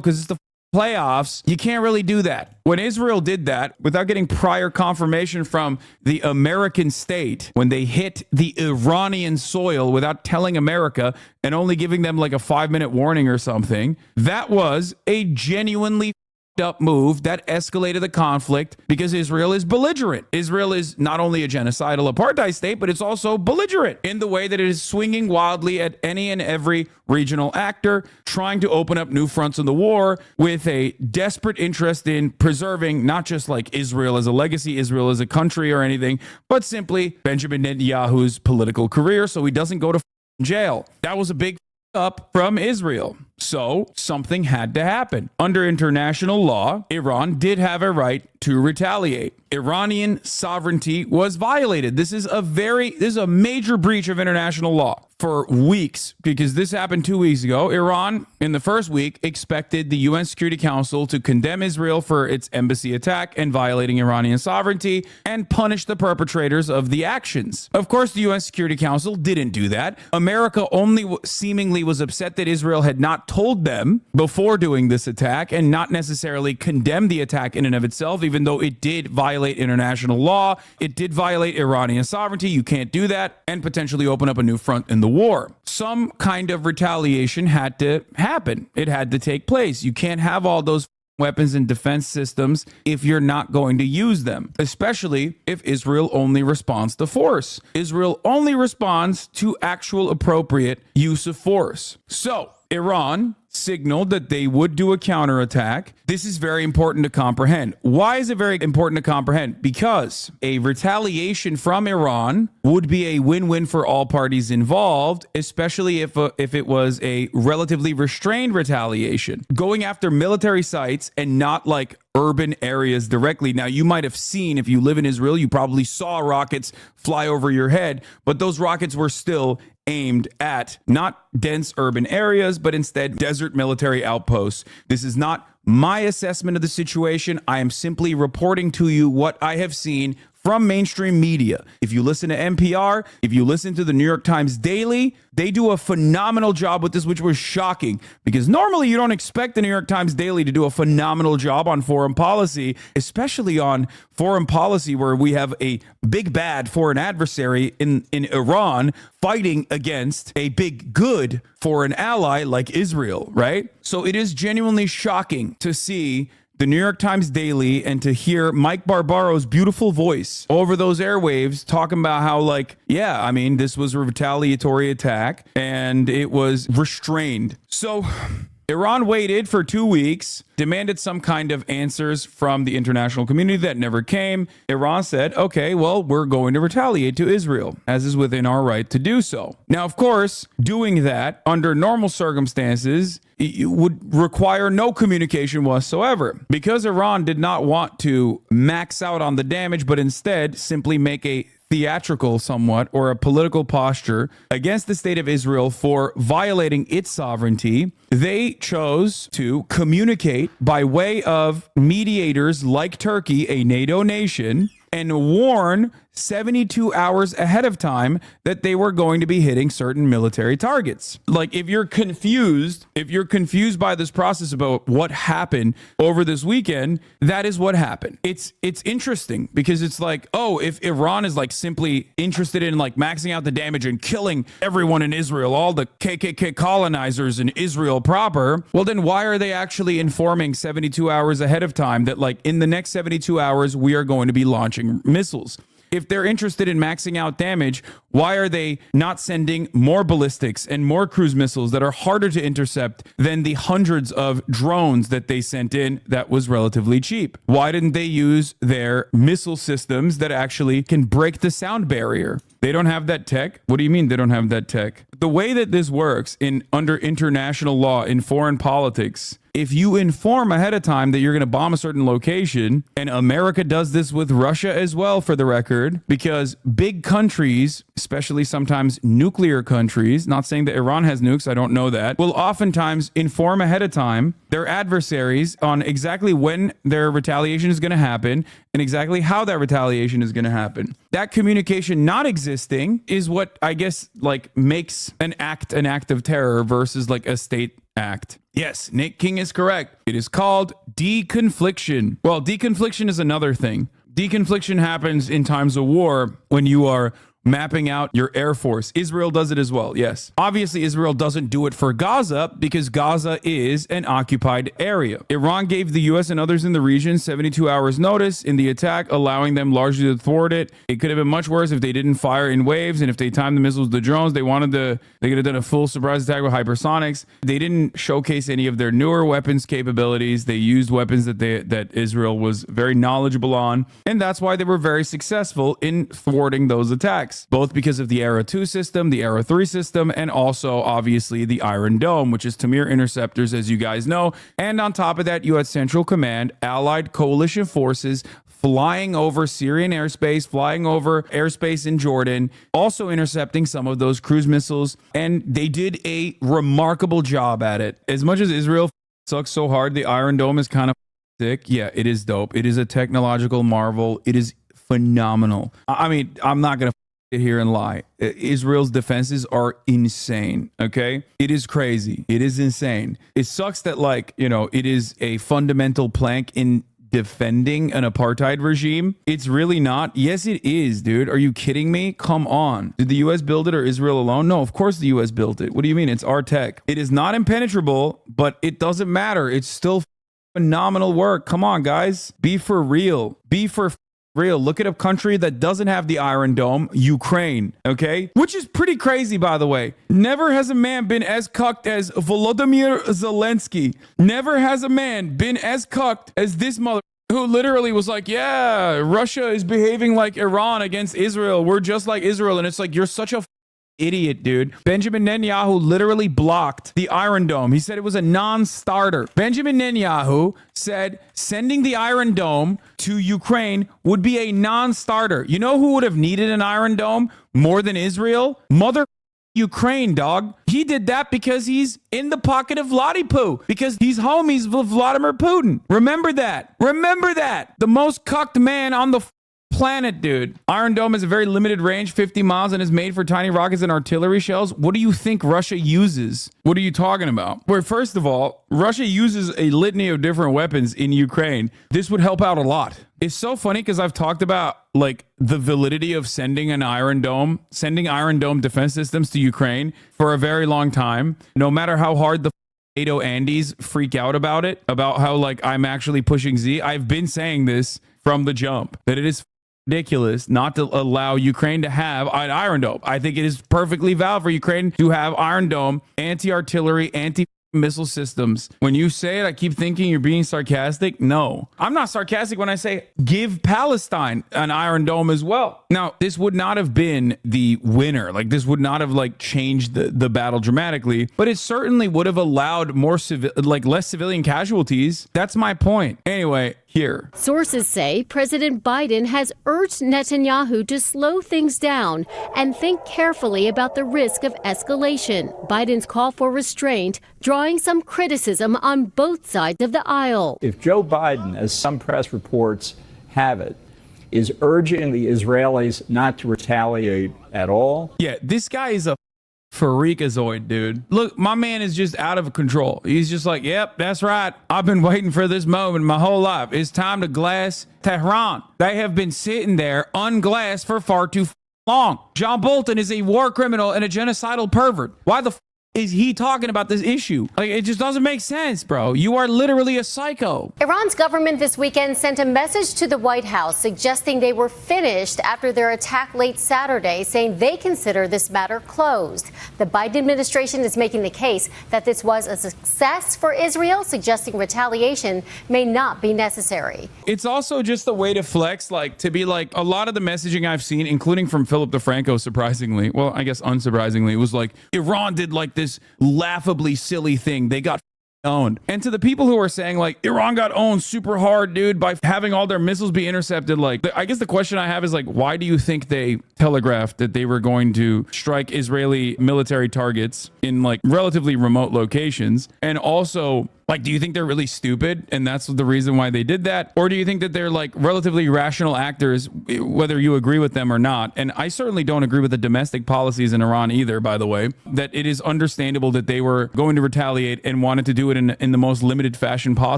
because it's the playoffs. You can't really do that. When Israel did that without getting prior confirmation from the American state, when they hit the Iranian soil without telling America and only giving them like a 5-minute warning or something, that was a genuinely up move that escalated the conflict because Israel is belligerent. Israel is not only a genocidal apartheid state, but it's also belligerent in the way that it is swinging wildly at any and every regional actor, trying to open up new fronts in the war with a desperate interest in preserving not just like Israel as a legacy, Israel as a country or anything, but simply Benjamin Netanyahu's political career so he doesn't go to jail. That was a big up from Israel. So something had to happen. Under international law, Iran did have a right to retaliate. Iranian sovereignty was violated. This is a major breach of international law for weeks, because this happened 2 weeks ago. Iran, in the first week, expected the UN Security Council to condemn Israel for its embassy attack and violating Iranian sovereignty and punish the perpetrators of the actions. Of course, the UN Security Council didn't do that. America only seemingly was upset that Israel had not told them before doing this attack and not necessarily condemn the attack in and of itself, even though it did violate international law. It did violate Iranian sovereignty. You can't do that, and potentially open up a new front in the war. Some kind of retaliation had to happen. It had to take place. You can't have all those weapons and defense systems if you're not going to use them, especially if Israel only responds to force. Israel only responds to actual appropriate use of force. So Iran signaled that they would do a counterattack. This is very important to comprehend. Why is it very important to comprehend? Because a retaliation from Iran would be a win-win for all parties involved, especially if it was a relatively restrained retaliation. Going after military sites and not like urban areas directly. Now, you might have seen, if you live in Israel, you probably saw rockets fly over your head, but those rockets were still aimed at not dense urban areas, but instead desert military outposts. This is not my assessment of the situation. I am simply reporting to you what I have seen from mainstream media. If you listen to NPR, if you listen to the New York Times Daily, they do a phenomenal job with this, which was shocking, because normally you don't expect the New York Times Daily to do a phenomenal job on foreign policy, especially on foreign policy where we have a big bad foreign adversary in Iran fighting against a big good foreign ally like Israel, right? So it is genuinely shocking to see the New York Times Daily and to hear Mike Barbaro's beautiful voice over those airwaves talking about how, like, yeah, I mean, this was a retaliatory attack and it was restrained. So Iran waited for 2 weeks, demanded some kind of answers from the international community that never came. Iran said, okay, well, we're going to retaliate to Israel, as is within our right to do so. Now, of course, doing that under normal circumstances, it would require no communication whatsoever, because Iran did not want to max out on the damage, but instead simply make a theatrical somewhat, or a political posture against the state of Israel for violating its sovereignty. They chose to communicate by way of mediators like Turkey, a NATO nation, and warn 72 hours ahead of time that they were going to be hitting certain military targets. Like, if you're confused by this process about what happened over this weekend, that is what happened. It's interesting because it's like, oh, if Iran is like simply interested in like maxing out the damage and killing everyone in Israel, all the KKK colonizers in Israel proper, well, then why are they actually informing 72 hours ahead of time that like in the next 72 hours we are going to be launching missiles? If they're interested in maxing out damage, why are they not sending more ballistics and more cruise missiles that are harder to intercept than the hundreds of drones that they sent in that was relatively cheap? Why didn't they use their missile systems that actually can break the sound barrier? They don't have that tech? What do you mean they don't have that tech? The way that this works under international law in foreign politics, if you inform ahead of time that you're going to bomb a certain location, and America does this with Russia as well, for the record, because big countries, especially sometimes nuclear countries, not saying that Iran has nukes, I don't know that, will oftentimes inform ahead of time their adversaries on exactly when their retaliation is going to happen and exactly how that retaliation is going to happen. That communication not existing is what I guess like makes an act of terror versus like a state act. Yes, Nick King is correct. It is called deconfliction. Well, deconfliction is another thing. Deconfliction happens in times of war when you are mapping out your air force. Israel does it as well, yes. Obviously, Israel doesn't do it for Gaza because Gaza is an occupied area. Iran gave the U.S. and others in the region 72 hours notice in the attack, allowing them largely to thwart it. It could have been much worse if they didn't fire in waves and if they timed the missiles with the drones. They could have done a full surprise attack with hypersonics. They didn't showcase any of their newer weapons capabilities. They used weapons that Israel was very knowledgeable on, and that's why they were very successful in thwarting those attacks. Both because of the Era 2 system, the Era 3 system, and also obviously the Iron Dome, which is Tamir interceptors, as you guys know. And on top of that, you had Central Command, allied coalition forces flying over Syrian airspace, flying over airspace in Jordan, also intercepting some of those cruise missiles. And they did a remarkable job at it. As much as Israel sucks so hard, the Iron Dome is kind of sick. Yeah, it is dope. It is a technological marvel. It is phenomenal. I mean, I'm not going to sit here and lie. Israel's defenses are insane. Okay. It is crazy. It is insane. It sucks that, like, you know, it is a fundamental plank in defending an apartheid regime. It's really not. Yes, it is, dude. Are you kidding me? Come on. Did the US build it or Israel alone? No, of course the US built it. What do you mean? It's our tech. It is not impenetrable, but it doesn't matter. It's still phenomenal work. Come on, guys. Be for real. Be for real. Look at a country that doesn't have the Iron Dome, Ukraine, okay? Which is pretty crazy, by the way. Never has a man been as cucked as Volodymyr Zelensky. Never has a man been as cucked as this mother who literally was like, yeah, Russia is behaving like Iran against Israel. We're just like Israel. And it's like, you're such a idiot, dude. Benjamin Netanyahu literally blocked the Iron Dome. He said it was a non-starter. Benjamin Netanyahu said sending the Iron Dome to Ukraine would be a non-starter. You know who would have needed an Iron Dome more than Israel? Mother Ukraine, dog. He did that because he's in the pocket of Vladipu, because he's homies with Vladimir Putin. Remember that. Remember that. The most cucked man on the planet, dude. Iron Dome has a very limited range, 50 miles, and is made for tiny rockets and artillery shells. What do you think Russia uses? What are you talking about? Well, first of all, Russia uses a litany of different weapons in Ukraine. This would help out a lot. It's so funny because I've talked about like the validity of sending Iron Dome defense systems to Ukraine for a very long time. No matter how hard the NATO Andes freak out about it, about how like I'm actually pushing Z. I've been saying this from the jump, that it is ridiculous not to allow Ukraine to have an Iron Dome. I think it is perfectly valid for Ukraine to have Iron Dome, anti-artillery, anti-missile systems. When you say it, I keep thinking you're being sarcastic. No, I'm not sarcastic when I say give Palestine an Iron Dome as well. Now, this would not have been the winner. Like, this would not have like changed the battle dramatically, but it certainly would have allowed more less civilian casualties. That's my point. Anyway, here. Sources say President Biden has urged Netanyahu to slow things down and think carefully about the risk of escalation. Biden's call for restraint drawing some criticism on both sides of the aisle. If Joe Biden, as some press reports have it, is urging the Israelis not to retaliate at all. Yeah, this guy is a freakazoid, dude. Look, my man is just out of control. He's just like, yep, that's right. I've been waiting for this moment my whole life. It's time to glass Tehran. They have been sitting there unglassed for far too long. John Bolton is a war criminal and a genocidal pervert. Why the is he talking about this issue? Like, it just doesn't make sense, bro. You are literally a psycho. Iran's government this weekend sent a message to the White House suggesting they were finished after their attack late Saturday, saying they consider this matter closed. The Biden administration is making the case that this was a success for Israel, suggesting retaliation may not be necessary. It's also just a way to flex, like, to be like, a lot of the messaging I've seen, including from Philip DeFranco, surprisingly, well, I guess unsurprisingly, it was like, Iran did like this laughably silly thing. They got owned. And to the people who are saying like Iran got owned super hard, dude, by having all their missiles be intercepted, like, I guess the question I have is like, why do you think they telegraphed that they were going to strike Israeli military targets in like relatively remote locations? And also, Like, do you think they're really stupid and that's the reason why they did that? Or do you think that they're like relatively rational actors, whether you agree with them or not? And I certainly don't agree with the domestic policies in Iran either, by the way, that it is understandable that they were going to retaliate and wanted to do it in the most limited fashion possible.